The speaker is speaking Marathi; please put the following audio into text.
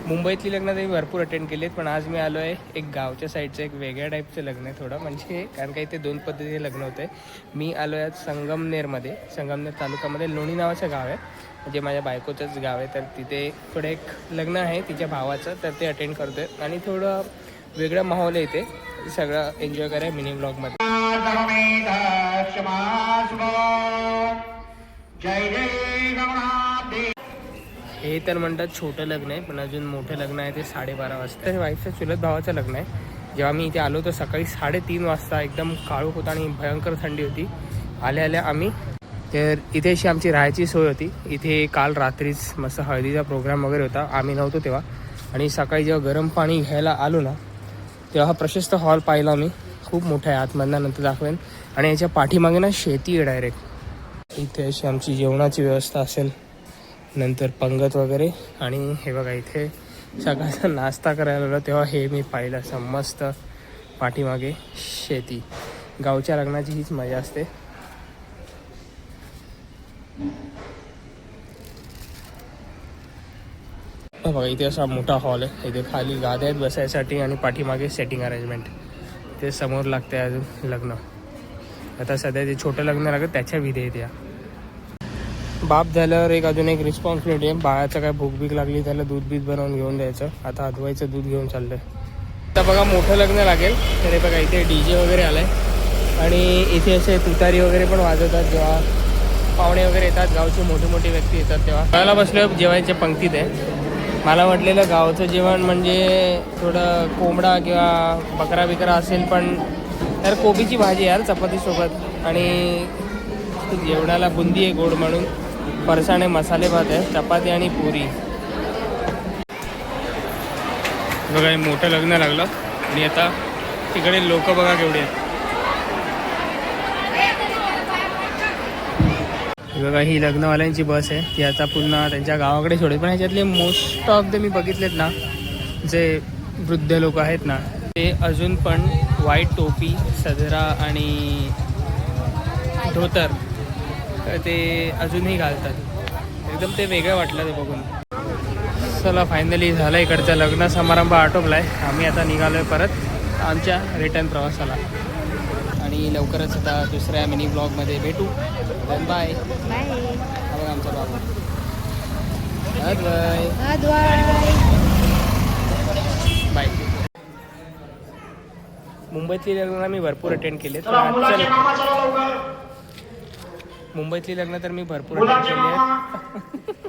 मुंबईतली लग्न तर मी भरपूर अटेंड केली आहेत, पण आज मी आलो आहे एक गावच्या साईडचं एक वेगळ्या टाईपचं लग्न आहे थोडं, म्हणजे कारण का इथे 2 पद्धतीने लग्न होतं आहे. मी आलो आहे आज संगमनेरमध्ये, संगमनेर तालुक्यामध्ये लोणी नावाचं गाव आहे, म्हणजे माझ्या बायकोचंच गाव आहे. तर तिथे थोडं एक लग्न आहे तिच्या भावाचं, तर ते अटेंड करतो आहे आणि थोडं वेगळं माहोल आहे इथे. सगळं एन्जॉय करा मिनी ब्लॉगमध्ये. हे तर म्हणतात छोटं लग्न आहे, पण अजून मोठं लग्न आहे ते 12:30 वाजता. हे वाईफच्या चुलत भावाचं लग्न आहे. जेव्हा मी इथे आलो तर सकाळी 3:30 वाजता एकदम काळोख होता आणि भयंकर थंडी होती. आल्या आम्ही तर इथे अशी आमची राहायची सोय होती. इथे काल रात्रीच मस्त हळदीचा प्रोग्राम वगैरे होता, आम्ही नव्हतो तेव्हा. आणि सकाळी जेव्हा गरम पाणी घ्यायला आलो ना, तेव्हा हा प्रशस्त हॉल पाहिला मी. खूप मोठा आहे, आतमधनं नंतर दाखवेन. आणि याच्या पाठीमागे ना शेती आहे डायरेक्ट. इथे अशी आमची जेवणाची व्यवस्था असेल, नंतर पंगत वगैरे. आणि हे बघा इथे सकाळचा नाश्ता करायला आलो तेव्हा हे मी पाहिलं, असं मस्त पाठीमागे शेती. गावच्या लग्नाची हीच मजा असते. बघा इथे असा मोठा हॉल आहे, इथे खाली गाद्या आहेत बसायसाठी आणि पाठीमागे सेटिंग अरेंजमेंट. ते समोर लागते अजून लग्न. आता सध्या ते छोटं लग्न लागत त्याच्या विधी आहेत या. बाप झाल्यावर अजून एक रिस्पॉन्सिबिलिटी आहे. बाळाचं काय भूक बीक लागली त्याला दूध बीज बनवून घेऊन द्यायचं. आता अधवायचं दूध घेऊन चाललं आहे. आता बघा मोठं लग्न लागेल तर हे बघा इथे DJ वगैरे आलं आहे आणि इथे असे तुतारी वगैरे पण वाजवतात. जेव्हा पाहुणे वगैरे येतात, गावचे मोठे व्यक्ती येतात, तेव्हा खायला बसल्यावर जेवायच्या पंक्तीत आहे. मला वाटलेलं गावचं जेवण म्हणजे थोडं कोंबडा किंवा बकरा बिकरा असेल, पण तर कोबीची भाजी यार चपातीसोबत. आणि जेवणाला बुंदी आहे गोड म्हणून, फरसाणे मसाले भात आहे, चपाती आणि पुरी. बघा हे मोठं लग्न लागलं आणि आता तिकडे लोक बघा केवढे आहेत. बघा ही लग्नवाल्यांची बस आहे, ती आता पुन्हा त्यांच्या गावाकडे सोडेल. पण ह्याच्यातले मोस्ट ऑफ द मी बघितलेत ना, जे वृद्ध लोक आहेत ना, ते अजून पण व्हाईट टोपी, सदरा आणि धोतर ते अजूनही घालतात. एकदम ते वेगळं वाटलं ते बघून. चला फायनली झालं इकडचा लग्न समारंभ आटोपला आहे. आम्ही आता निघालो आहे परत आमच्या रिटर्न प्रवासाला. आणि लवकरच आता दुसऱ्या मिनी ब्लॉगमध्ये भेटू. Bye bye. बघा आमचा बाबू. बाय. मुंबईतली लग्न मी भरपूर अटेंड केले. मुंबईतली लग्न तर मी भरपूर अटेंड केली आहेत.